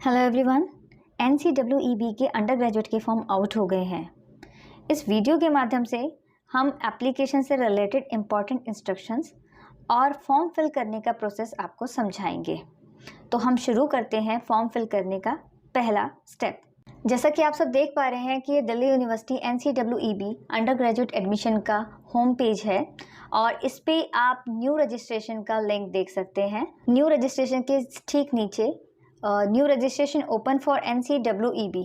Hello everyone, NCEE के under graduate के form out हो गए हैं। इस वीडियो के माध्यम से हम एप्लीकेशन से रिलेटेड इम्पॉर्टेंट इंस्ट्रक्शंस और फॉर्म फिल करने का प्रोसेस आपको समझाएंगे। तो हम शुरू करते हैं फॉर्म फिल करने का पहला स्टेप। जैसा कि आप सब देख पा रहे हैं कि ये Delhi university NCEE under graduate admission का होम पेज है और इस पे आप न्यू रजिस्ट्रेशन का लिंक देख सकते हैं। न्यू रजिस्ट्रेशन के ठीक नीचे new registration open for NCEE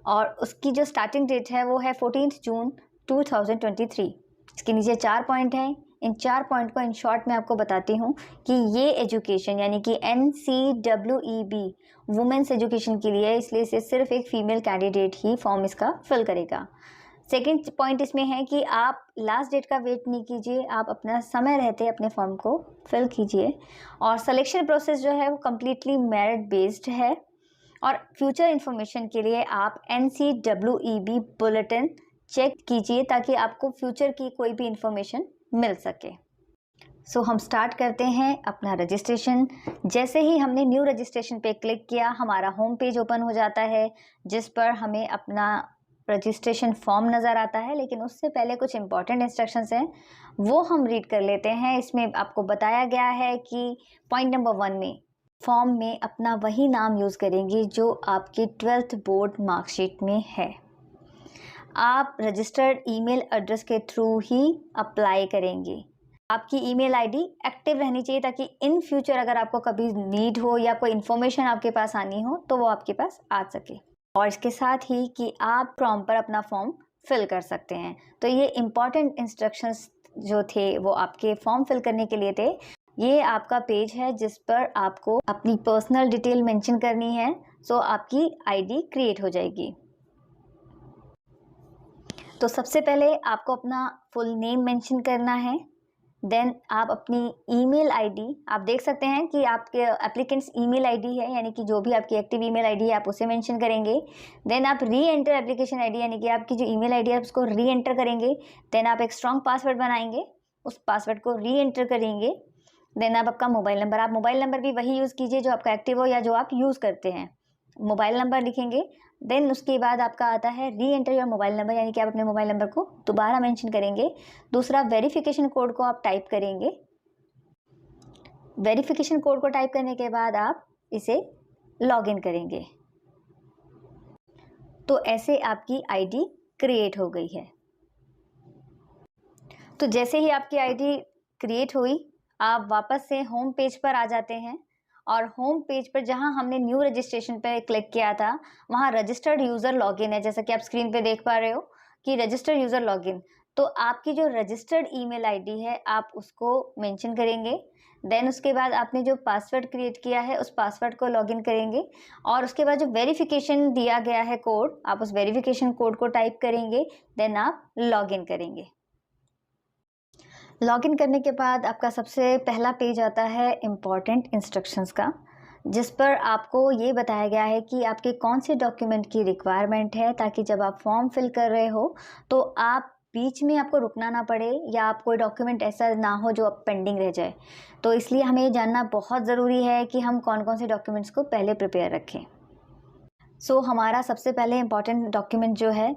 और उसकी जो स्टार्टिंग डेट है वो है 14 जून 2023। इसके नीचे 4 पॉइंट हैं। इन 4 पॉइंट को इन शॉर्ट में आपको बताती हूँ कि ये एजुकेशन यानी कि NCEE वुमेन्स एजुकेशन के लिए है, इसलिए इसे सिर्फ एक फीमेल कैंडिडेट ही फॉर्म इसका फिल करेगा। सेकेंड पॉइंट इसमें है कि आप लास्ट डेट का वेट नहीं कीजिए, आप अपना समय रहते अपने फॉर्म को फिल कीजिए। और सिलेक्शन प्रोसेस जो है वो कम्प्लीटली मेरिट बेस्ड है और फ्यूचर इन्फॉर्मेशन के लिए आप NCEE बुलेटिन चेक कीजिए ताकि आपको फ्यूचर की कोई भी इंफॉर्मेशन मिल सके। सो हम स्टार्ट करते हैं अपना रजिस्ट्रेशन। जैसे ही हमने न्यू रजिस्ट्रेशन पे क्लिक किया हमारा होम पेज ओपन हो जाता है जिस पर हमें अपना रजिस्ट्रेशन फॉर्म नज़र आता है, लेकिन उससे पहले कुछ इंपॉर्टेंट इंस्ट्रक्शंस हैं वो हम रीड कर लेते हैं। इसमें आपको बताया गया है कि पॉइंट नंबर 1 में फॉर्म में अपना वही नाम यूज़ करेंगे जो आपकी 12th बोर्ड मार्कशीट में है। आप रजिस्टर्ड ईमेल एड्रेस के थ्रू ही अप्लाई करेंगे। आपकी ईमेल आईडी एक्टिव रहनी चाहिए ताकि इन फ्यूचर अगर आपको कभी नीड हो या कोई इन्फॉर्मेशन आपके पास आनी हो तो वो आपके पास आ सके। और इसके साथ ही कि आप फॉर्म पर अपना फॉर्म फिल कर सकते हैं। तो ये इम्पॉर्टेंट इंस्ट्रक्शंस जो थे वो आपके फॉर्म फिल करने के लिए थे। ये आपका पेज है जिस पर आपको अपनी पर्सनल डिटेल मेंशन करनी है, सो आपकी आईडी क्रिएट हो जाएगी। तो सबसे पहले आपको अपना फुल नेम मेंशन करना है। देन आप अपनी ईमेल आईडी, आप देख सकते हैं कि आपके एप्लीकेंट्स ईमेल आईडी है यानी कि जो भी आपकी एक्टिव ईमेल आईडी है आप उसे मेंशन करेंगे। देन आप री एंटर एप्लीकेशन आईडी यानी कि आपकी जो ईमेल आईडी है उसको री एंटर करेंगे। देन आप एक स्ट्रॉन्ग पासवर्ड बनाएंगे, उस पासवर्ड को री एंटर करेंगे। देन आप आपका मोबाइल नंबर, आप मोबाइल नंबर भी वही यूज़ कीजिए जो आपका एक्टिव हो या जो आप यूज़ करते हैं, मोबाइल नंबर लिखेंगे। देन उसके बाद आपका आता है री एंटर योर मोबाइल नंबर यानी कि आप अपने मोबाइल नंबर को दोबारा मेंशन करेंगे। दूसरा वेरिफिकेशन कोड को आप टाइप करेंगे। वेरिफिकेशन कोड को टाइप करने के बाद आप इसे लॉगिन करेंगे। तो ऐसे आपकी आईडी क्रिएट हो गई है। तो जैसे ही आपकी आईडी क्रिएट हुई आप वापस से होम पेज पर आ जाते हैं और होम पेज पर जहां हमने न्यू रजिस्ट्रेशन पे क्लिक किया था वहां रजिस्टर्ड यूज़र लॉगिन है, जैसा कि आप स्क्रीन पे देख पा रहे हो कि रजिस्टर्ड यूज़र लॉगिन। तो आपकी जो रजिस्टर्ड ईमेल आईडी है आप उसको मेंशन करेंगे। देन उसके बाद आपने जो पासवर्ड क्रिएट किया है उस पासवर्ड को लॉगिन करेंगे और उसके बाद जो वेरिफिकेशन दिया गया है कोड, आप उस वेरिफिकेशन कोड को टाइप करेंगे। देन आप लॉगिन करेंगे। लॉगिन करने के बाद आपका सबसे पहला पेज आता है इम्पॉर्टेंट इंस्ट्रक्शंस का, जिस पर आपको ये बताया गया है कि आपके कौन से डॉक्यूमेंट की रिक्वायरमेंट है ताकि जब आप फॉर्म फिल कर रहे हो तो आप बीच में आपको रुकना ना पड़े या आप कोई डॉक्यूमेंट ऐसा ना हो जो अब पेंडिंग रह जाए। तो इसलिए हमें ये जानना बहुत ज़रूरी है कि हम कौन कौन से डॉक्यूमेंट्स को पहले प्रिपेयर रखें। सो हमारा सबसे पहले इम्पॉर्टेंट डॉक्यूमेंट जो है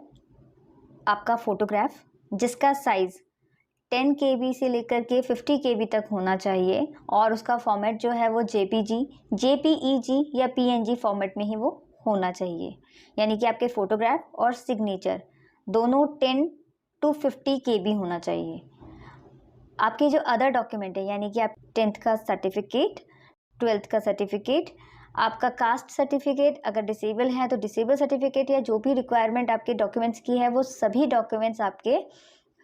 आपका फ़ोटोग्राफ, जिसका साइज़ 10 KB से लेकर के 50 KB तक होना चाहिए और उसका फॉर्मेट जो है वो JPEG या PNG फॉर्मेट में ही वो होना चाहिए। यानी कि आपके फ़ोटोग्राफ और सिग्नेचर दोनों 10 to 50 KB होना चाहिए। आपके जो अदर डॉक्यूमेंट है यानी कि आप 10th का सर्टिफिकेट, 12th का सर्टिफिकेट, आपका कास्ट सर्टिफिकेट, अगर डिसेबल है तो डिसेबल सर्टिफिकेट या जो भी रिक्वायरमेंट आपके डॉक्यूमेंट्स की है वो सभी डॉक्यूमेंट्स आपके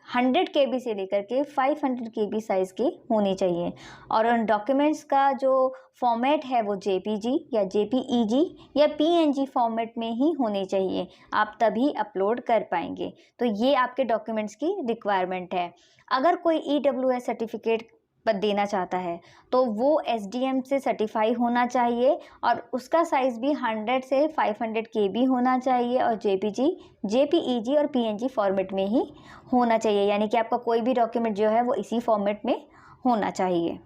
100 KB से लेकर के 500 KB साइज़ की होनी चाहिए। और उन डॉक्यूमेंट्स का जो फॉर्मेट है वो JPG या JPEG या PNG फॉर्मेट में ही होनी चाहिए, आप तभी अपलोड कर पाएंगे। तो ये आपके डॉक्यूमेंट्स की रिक्वायरमेंट है। अगर कोई EWS सर्टिफिकेट देना चाहता है तो वो SDM से सर्टिफाई होना चाहिए और उसका साइज़ भी 100 से 500 KB होना चाहिए और JPEG और PNG फॉर्मेट में ही होना चाहिए। यानी कि आपका कोई भी डॉक्यूमेंट जो है वो इसी फॉर्मेट में होना चाहिए।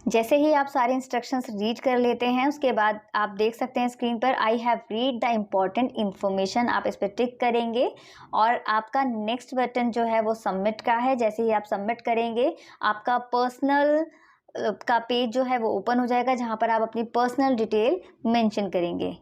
जैसे ही आप सारे इंस्ट्रक्शंस रीड कर लेते हैं उसके बाद आप देख सकते हैं स्क्रीन पर I have read the important information, आप इस पर टिक करेंगे और आपका नेक्स्ट बटन जो है वो सबमिट का है। जैसे ही आप सबमिट करेंगे आपका पर्सनल का पेज जो है वो ओपन हो जाएगा जहाँ पर आप अपनी पर्सनल डिटेल मेंशन करेंगे।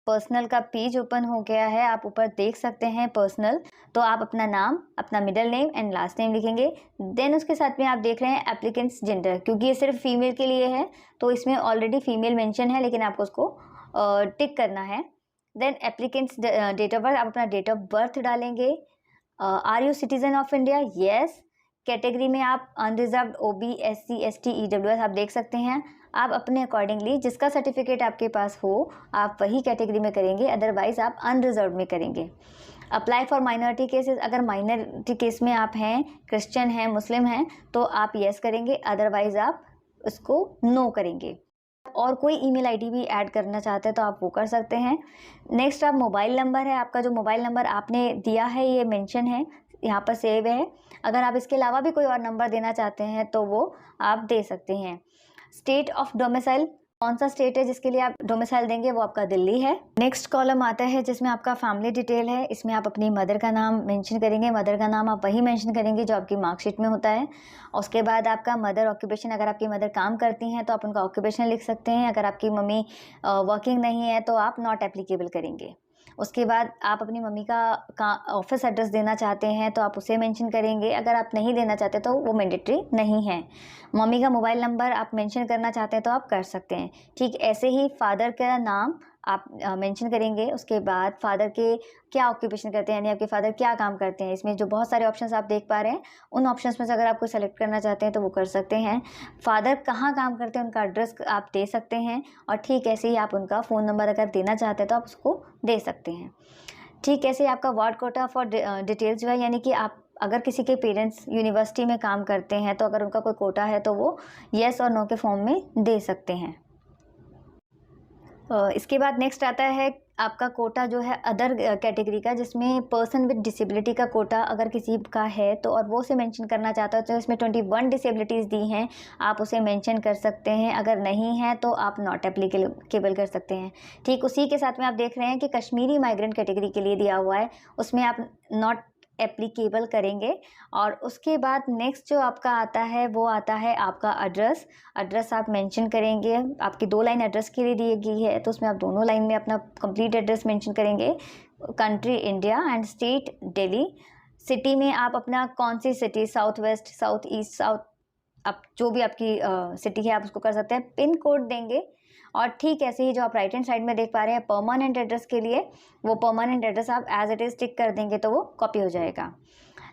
पर्सनल का पेज ओपन हो गया है, आप ऊपर देख सकते हैं पर्सनल। तो आप अपना नाम, अपना middle name and last name लिखेंगे। देन उसके साथ में आप देख रहे हैं एप्लीकेंट्स जेंडर, क्योंकि ये सिर्फ फीमेल के लिए है तो इसमें ऑलरेडी फीमेल मेंशन है, लेकिन आपको उसको टिक करना है। Then applicants date of birth, आप अपना डेट ऑफ बर्थ डालेंगे। Are you citizen of India? Yes. Category में आप unreserved, OB, SC, ST, EWS आप देख सकते हैं। आप अपने अकॉर्डिंगली जिसका सर्टिफिकेट आपके पास हो आप वही कैटेगरी में करेंगे, अदरवाइज आप अनरिजर्व्ड में करेंगे। अप्लाई फॉर माइनॉरिटी केसेस, अगर माइनॉरिटी केस में आप हैं, क्रिश्चियन हैं, मुस्लिम हैं, तो आप येस करेंगे, अदरवाइज आप उसको नो करेंगे। और कोई ईमेल आईडी भी ऐड करना चाहते हैं तो आप वो कर सकते हैं। नेक्स्ट आप मोबाइल नंबर है, आपका जो मोबाइल नंबर आपने दिया है ये मेंशन है, यहाँ पर सेव है। अगर आप इसके अलावा भी कोई और नंबर देना चाहते हैं तो वो आप दे सकते हैं। स्टेट ऑफ डोमिसाइल, कौन सा स्टेट है जिसके लिए आप डोमिसाइल देंगे, वो आपका दिल्ली है। नेक्स्ट कॉलम आता है जिसमें आपका फैमिली डिटेल है, इसमें आप अपनी मदर का नाम मेंशन करेंगे। मदर का नाम आप वही मेंशन करेंगे जो आपकी मार्कशीट में होता है। उसके बाद आपका मदर ऑक्यूपेशन, अगर आपकी मदर काम करती हैं तो आप उनका ऑक्यूपेशन लिख सकते हैं। अगर आपकी मम्मी वर्किंग नहीं है तो आप नॉट एप्लीकेबल करेंगे। उसके बाद आप अपनी मम्मी का ऑफिस एड्रेस देना चाहते हैं तो आप उसे मेंशन करेंगे। अगर आप नहीं देना चाहते तो वो मैंडेटरी नहीं है। मम्मी का मोबाइल नंबर आप मेंशन करना चाहते हैं तो आप कर सकते हैं। ठीक ऐसे ही फादर का नाम आप मेंशन करेंगे। उसके बाद फादर के क्या ऑक्यूपेशन करते हैं, यानी आपके फादर क्या काम करते हैं। इसमें जो बहुत सारे ऑप्शंस आप देख पा रहे हैं उन ऑप्शंस में से अगर आपको सेलेक्ट करना चाहते हैं तो वो कर सकते हैं। फादर कहाँ काम करते हैं उनका एड्रेस आप दे सकते हैं। और ठीक ऐसे ही आप उनका फ़ोन नंबर अगर देना चाहते हैं तो आप उसको दे सकते हैं। ठीक ऐसे ही आपका वार्ड कोटा फॉर डिटेल्स जो है, यानी कि आप अगर किसी के पेरेंट्स यूनिवर्सिटी में काम करते हैं तो अगर उनका कोई कोटा है तो वो येस और नो के फॉर्म में दे सकते हैं। इसके बाद नेक्स्ट आता है आपका कोटा जो है अदर कैटेगरी का, जिसमें पर्सन विद डिसेबिलिटी का कोटा अगर किसी का है तो और वो उसे मेंशन करना चाहता है तो इसमें 21 डिसेबिलिटीज़ दी हैं, आप उसे मेंशन कर सकते हैं। अगर नहीं है तो आप नॉट एप्लीकेबल कर सकते हैं। ठीक उसी के साथ में आप देख रहे हैं कि कश्मीरी माइग्रेंट कैटेगरी के लिए दिया हुआ है, उसमें आप नॉट एप्लीकेबल करेंगे। और उसके बाद नेक्स्ट जो आपका आता है वो आता है आपका एड्रेस आप मेंशन करेंगे। आपकी 2 लाइन एड्रेस के लिए दी गई है तो उसमें आप दोनों लाइन में अपना कंप्लीट एड्रेस मेंशन करेंगे। Country India and state Delhi. City में आप अपना कौन सी city, south west, south east, south, आप जो भी आपकी सिटी है आप उसको कर सकते हैं। पिन कोड देंगे। और ठीक ऐसे ही जो आप राइट हैंड साइड में देख पा रहे हैं परमानेंट एड्रेस के लिए, वो परमानेंट एड्रेस आप एज इट इज़ टिक कर देंगे तो वो कॉपी हो जाएगा।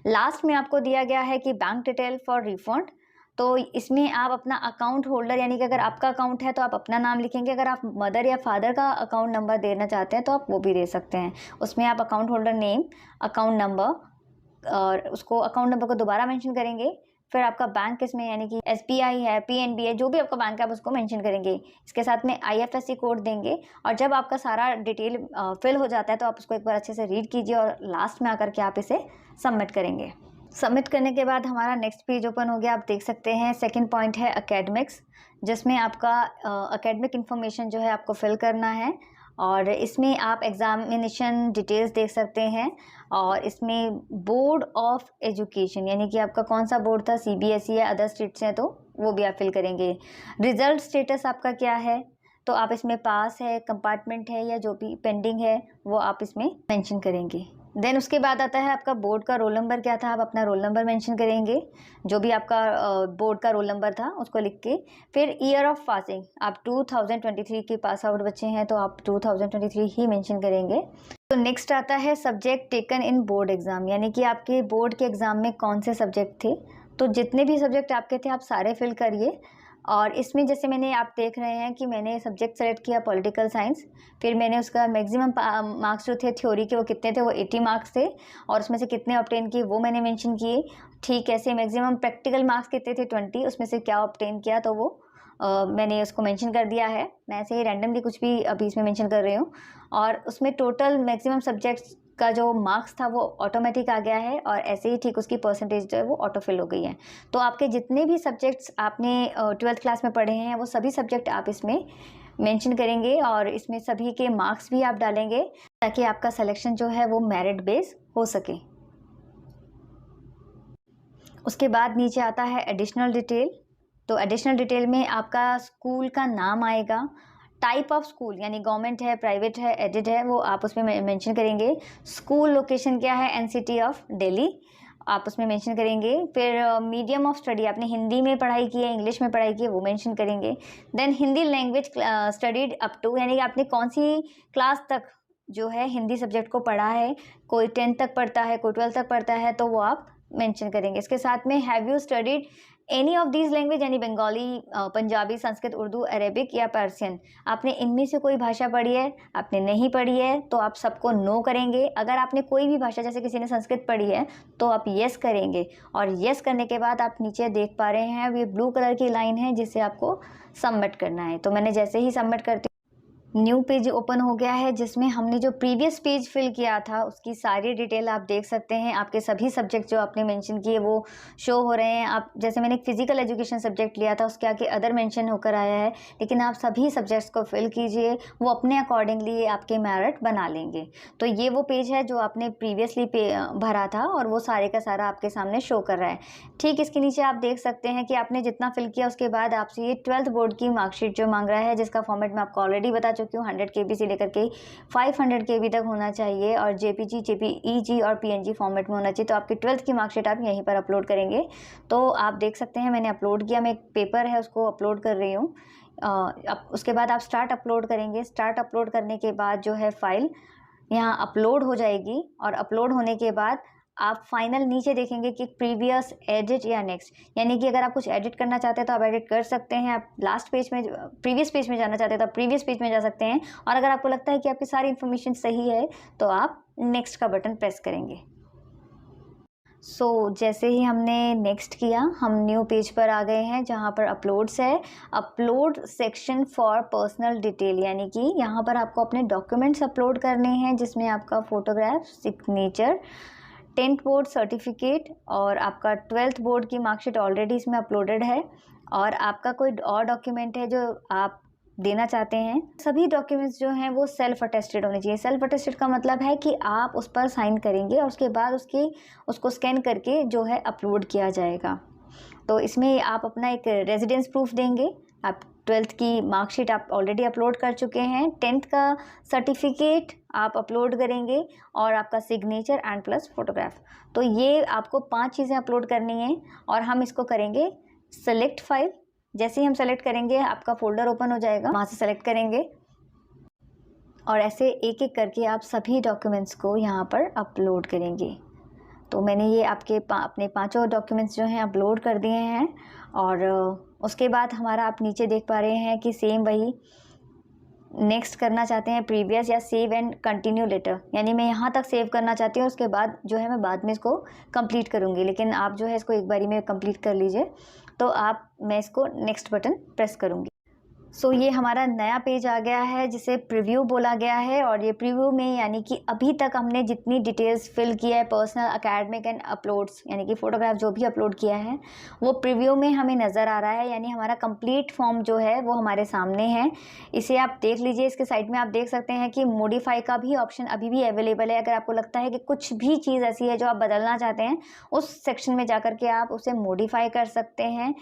लास्ट में आपको दिया गया है कि बैंक डिटेल फॉर रिफंड, तो इसमें आप अपना अकाउंट होल्डर, यानी कि अगर आपका अकाउंट है तो आप अपना नाम लिखेंगे। अगर आप मदर या फादर का अकाउंट नंबर देना चाहते हैं तो आप वो भी दे सकते हैं। उसमें आप account holder name, account number और उसको अकाउंट नंबर को दोबारा मेंशन करेंगे। फिर आपका बैंक इसमें, यानी कि एसबीआई है, पीएनबी है, जो भी आपका बैंक है आप उसको मेंशन करेंगे। इसके साथ में आईएफएससी कोड देंगे। और जब आपका सारा डिटेल फिल हो जाता है तो आप उसको एक बार अच्छे से रीड कीजिए और लास्ट में आकर के आप इसे सबमिट करेंगे। सबमिट करने के बाद हमारा नेक्स्ट पेज ओपन हो गया। आप देख सकते हैं सेकंड पॉइंट है एकेडमिक्स, जिसमें आपका एकेडमिक इन्फॉर्मेशन जो है आपको फिल करना है। और इसमें आप एग्ज़ामिनेशन डिटेल्स देख सकते हैं। और इसमें बोर्ड ऑफ एजुकेशन, यानी कि आपका कौन सा बोर्ड था, सीबीएसई या अदर स्टेट्स हैं तो वो भी आप फिल करेंगे। रिज़ल्ट स्टेटस आपका क्या है, तो आप इसमें पास है, कंपार्टमेंट है, या जो भी पेंडिंग है वो आप इसमें मेंशन करेंगे। देन उसके बाद आता है आपका बोर्ड का रोल नंबर क्या था, आप अपना रोल नंबर मेंशन करेंगे। जो भी आपका बोर्ड का रोल नंबर था उसको लिख के। फिर ईयर ऑफ पासिंग, आप 2023 के पास आउट बच्चे हैं तो आप 2023 ही मेंशन करेंगे। तो नेक्स्ट आता है subject taken in board exam, यानी कि आपके बोर्ड के एग्ज़ाम में कौन से सब्जेक्ट थे। तो जितने भी सब्जेक्ट आपके थे आप सारे फिल करिए। और इसमें जैसे मैंने, आप देख रहे हैं कि मैंने सब्जेक्ट सेलेक्ट किया पॉलिटिकल साइंस। फिर मैंने उसका मैक्सिमम मार्क्स जो थे थ्योरी के वो कितने थे, वो 80 मार्क्स थे। और उसमें से कितने ऑब्टेन किए वो मैंने मेंशन किए। ठीक ऐसे मैक्सिमम प्रैक्टिकल मार्क्स कितने थे 20, उसमें से क्या ऑब्टेन किया तो वो मैंने उसको मेंशन कर दिया है। मैं ऐसे ही रैंडमली कुछ भी अभी इसमें मेंशन कर रही हूँ। और उसमें टोटल मैक्सिमम सब्जेक्ट्स का जो मार्क्स था वो ऑटोमेटिक आ गया है और ऐसे ही ठीक उसकी परसेंटेज जो है वो ऑटो फिल हो गई है। तो आपके जितने भी सब्जेक्ट्स आपने 12th क्लास में पढ़े हैं वो सभी सब्जेक्ट आप इसमें मेंशन करेंगे और इसमें सभी के मार्क्स भी आप डालेंगे ताकि आपका सिलेक्शन जो है वो मेरिट बेस हो सके। उसके बाद नीचे आता है एडिशनल डिटेल। तो एडिशनल डिटेल में आपका स्कूल का नाम आएगा, टाइप ऑफ स्कूल यानी गवर्नमेंट है, प्राइवेट है, एडेड है, वो आप उसमें मेंशन करेंगे। स्कूल लोकेशन क्या है, एनसीटी ऑफ दिल्ली, आप उसमें मेंशन करेंगे। फिर मीडियम ऑफ स्टडी, आपने हिंदी में पढ़ाई की है, इंग्लिश में पढ़ाई की है, वो मेंशन करेंगे। Then Hindi language studied up to, यानी कि आपने कौन सी क्लास तक जो है हिंदी सब्जेक्ट को पढ़ा है, कोई 10th तक पढ़ता है, कोई 12th तक पढ़ता है, तो वो आप मेंशन करेंगे। इसके साथ में have you studied any of these language, यानी बंगाली, पंजाबी, संस्कृत, उर्दू, अरेबिक या पर्सियन, आपने इनमें से कोई भाषा पढ़ी है, आपने नहीं पढ़ी है तो आप सबको नो करेंगे। अगर आपने कोई भी भाषा, जैसे किसी ने संस्कृत पढ़ी है तो आप यस करेंगे। और यस करने के बाद आप नीचे देख पा रहे हैं ये ब्लू कलर की लाइन है जिसे आपको सबमिट करना है। तो मैंने जैसे ही सबमिट करती, न्यू पेज ओपन हो गया है जिसमें हमने जो प्रीवियस पेज फिल किया था उसकी सारी डिटेल आप देख सकते हैं। आपके सभी सब्जेक्ट जो आपने मेंशन किए वो शो हो रहे हैं। आप जैसे मैंने फिजिकल एजुकेशन सब्जेक्ट लिया था उसके आगे अदर मेंशन होकर आया है, लेकिन आप सभी सब्जेक्ट्स को फिल कीजिए, वो अपने अकॉर्डिंगली आपके मेरिट बना लेंगे। तो ये वो पेज है जो आपने प्रीवियसली भरा था और वो सारे का सारा आपके सामने शो कर रहा है। ठीक इसके नीचे आप देख सकते हैं कि आपने जितना फिल किया उसके बाद आपसे ये 12th बोर्ड की मार्कशीट जो मांग रहा है, जिसका फॉर्मेट मैं आपको ऑलरेडी बता चुकी हूँ, 100 KB से लेकर के 500 KB तक होना चाहिए और JPG, JPEG और PNG फॉर्मेट में होना चाहिए। तो आपकी 12th की मार्कशीट आप यहीं पर अपलोड करेंगे। तो आप देख सकते हैं मैंने अपलोड किया, मैं एक पेपर है उसको अपलोड कर रही हूँ। उसके बाद आप स्टार्ट अपलोड करेंगे। स्टार्ट अपलोड करने के बाद जो है फाइल यहाँ अपलोड हो जाएगी और अपलोड होने के बाद आप फाइनल नीचे देखेंगे कि प्रीवियस, एडिट या नेक्स्ट, यानी कि अगर आप कुछ एडिट करना चाहते हैं तो आप एडिट कर सकते हैं। आप लास्ट पेज में, प्रीवियस पेज में जाना चाहते हैं तो आप प्रीवियस पेज में जा सकते हैं। और अगर आपको लगता है कि आपकी सारी इन्फॉर्मेशन सही है तो आप नेक्स्ट का बटन प्रेस करेंगे। जैसे ही हमने नेक्स्ट किया हम न्यू पेज पर आ गए हैं जहाँ पर अपलोड्स है। Upload section for personal detail, यानी कि यहाँ पर आपको अपने डॉक्यूमेंट्स अपलोड करने हैं जिसमें आपका photograph, signature, 10th board certificate और आपका 12th बोर्ड की मार्कशीट ऑलरेडी इसमें अपलोडेड है। और आपका कोई और डॉक्यूमेंट है जो आप देना चाहते हैं, सभी डॉक्यूमेंट्स जो हैं वो सेल्फ अटेस्टेड होने चाहिए। सेल्फ अटेस्टेड का मतलब है कि आप उस पर साइन करेंगे और उसके बाद उसको स्कैन करके जो है अपलोड किया जाएगा। तो इसमें आप अपना एक रेजिडेंस प्रूफ देंगे, आप 12th की मार्कशीट आप ऑलरेडी अपलोड कर चुके हैं, 10th का सर्टिफिकेट आप अपलोड करेंगे और आपका सिग्नेचर एंड प्लस फोटोग्राफ। तो ये आपको 5 चीज़ें अपलोड करनी है और हम इसको करेंगे सेलेक्ट फाइल। जैसे ही हम सेलेक्ट करेंगे आपका फोल्डर ओपन हो जाएगा, वहाँ से सेलेक्ट करेंगे और ऐसे एक एक करके आप सभी डॉक्यूमेंट्स को यहाँ पर अपलोड करेंगे। तो मैंने ये अपने 5 डॉक्यूमेंट्स जो हैं अपलोड कर दिए हैं। और उसके बाद हमारा आप नीचे देख पा रहे हैं कि सेम वही नेक्स्ट करना चाहते हैं, प्रीवियस या सेव एंड कंटिन्यू लेटर, यानी मैं यहाँ तक सेव करना चाहती हूँ, उसके बाद जो है मैं बाद में इसको कंप्लीट करूँगी, लेकिन आप जो है इसको एक बारी में कंप्लीट कर लीजिए। तो मैं इसको नेक्स्ट बटन प्रेस करूँगी। ये हमारा नया पेज आ गया है जिसे प्रीव्यू बोला गया है। और ये प्रीव्यू में यानी कि अभी तक हमने जितनी डिटेल्स फिल किया है, पर्सनल, एकेडमिक एंड अपलोड्स, यानी कि फ़ोटोग्राफ जो भी अपलोड किया है वो प्रीव्यू में हमें नज़र आ रहा है, यानी हमारा कंप्लीट फॉर्म जो है वो हमारे सामने है। इसे आप देख लीजिए। इसके साइड में आप देख सकते हैं कि मॉडिफाई का भी ऑप्शन अभी भी अवेलेबल है। अगर आपको लगता है कि कुछ भी चीज़ ऐसी है जो आप बदलना चाहते हैं, उस सेक्शन में जा कर के आप उसे मॉडिफाई कर सकते हैं।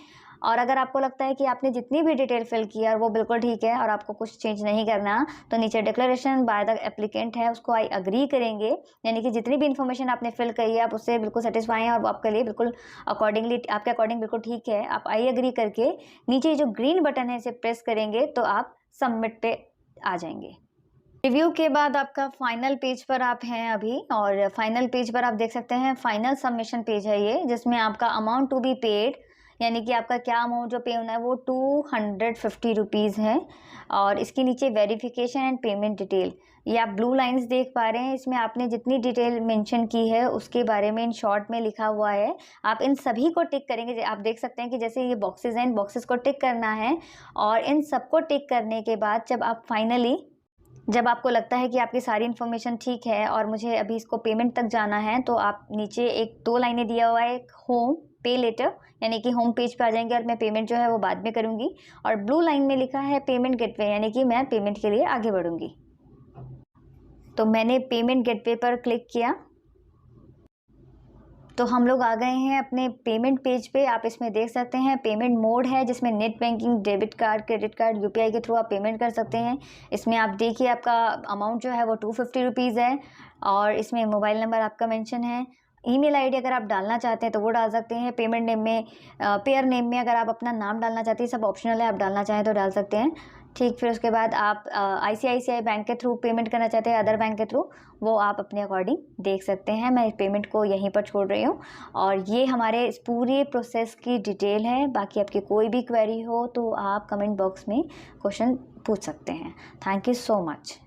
और अगर आपको लगता है कि आपने जितनी भी डिटेल फिल की है और वो बिल्कुल ठीक है और आपको कुछ चेंज नहीं करना, तो नीचे डिक्लेरेशन बाय द एप्लीकेंट है, उसको आई अग्री करेंगे, यानी कि जितनी भी इन्फॉर्मेशन आपने फिल करी है आप उससे बिल्कुल सेटिस्फाई हैं और वो आपके लिए बिल्कुल अकॉर्डिंगली, आपके अकॉर्डिंग बिल्कुल ठीक है। आप आई अग्री करके नीचे जो ग्रीन बटन है इसे प्रेस करेंगे तो आप सबमिट पे आ जाएंगे। रिव्यू के बाद आपका फाइनल पेज पर आप हैं अभी, और फाइनल पेज पर आप देख सकते हैं फाइनल सबमिशन पेज है ये, जिसमें आपका अमाउंट टू बी पेड, यानी कि आपका क्या अमाउंट जो पे होना है वो 250 रुपीज़ है। और इसके नीचे वेरिफिकेशन एंड पेमेंट डिटेल, ये आप ब्लू लाइंस देख पा रहे हैं, इसमें आपने जितनी डिटेल मेंशन की है उसके बारे में इन शॉर्ट में लिखा हुआ है। आप इन सभी को टिक करेंगे। आप देख सकते हैं कि जैसे ये बॉक्सेस हैं, इन बॉक्सेस को टिक करना है और इन सबको टिक करने के बाद जब आप फाइनली जब आपको लगता है कि आपकी सारी इन्फॉर्मेशन ठीक है और मुझे अभी इसको पेमेंट तक जाना है, तो आप नीचे एक 2 लाइनें दिया हुआ है, एक होम, पे लेटर, यानी कि होम पेज पे आ जाएंगे और मैं पेमेंट जो है वो बाद में करूँगी, और ब्लू लाइन में लिखा है पेमेंट गेटवे, यानी कि मैं पेमेंट के लिए आगे बढ़ूँगी। तो मैंने पेमेंट गेटवे पर क्लिक किया, तो हम लोग आ गए हैं अपने पेमेंट पेज पे। आप इसमें देख सकते हैं पेमेंट मोड है, जिसमें net banking, debit card, credit card, UPI के थ्रू आप पेमेंट कर सकते हैं। इसमें आप देखिए आपका अमाउंट जो है वो 250 रुपीज़ है, और इसमें मोबाइल नंबर आपका मेंशन है। ईमेल आईडी अगर आप डालना चाहते हैं तो वो डाल सकते हैं। पेमेंट नेम में, पेयर नेम में अगर आप अपना नाम डालना चाहते हैं, सब ऑप्शनल है, आप डालना चाहें तो डाल सकते हैं। ठीक, फिर उसके बाद आप आईसीआईसीआई बैंक के थ्रू पेमेंट करना चाहते हैं, अदर बैंक के थ्रू, वो आप अपने अकॉर्डिंग देख सकते हैं। मैं पेमेंट को यहीं पर छोड़ रही हूँ, और ये हमारे इस पूरे प्रोसेस की डिटेल है। बाकी आपकी कोई भी क्वेरी हो तो आप कमेंट बॉक्स में क्वेश्चन पूछ सकते हैं। Thank you so much.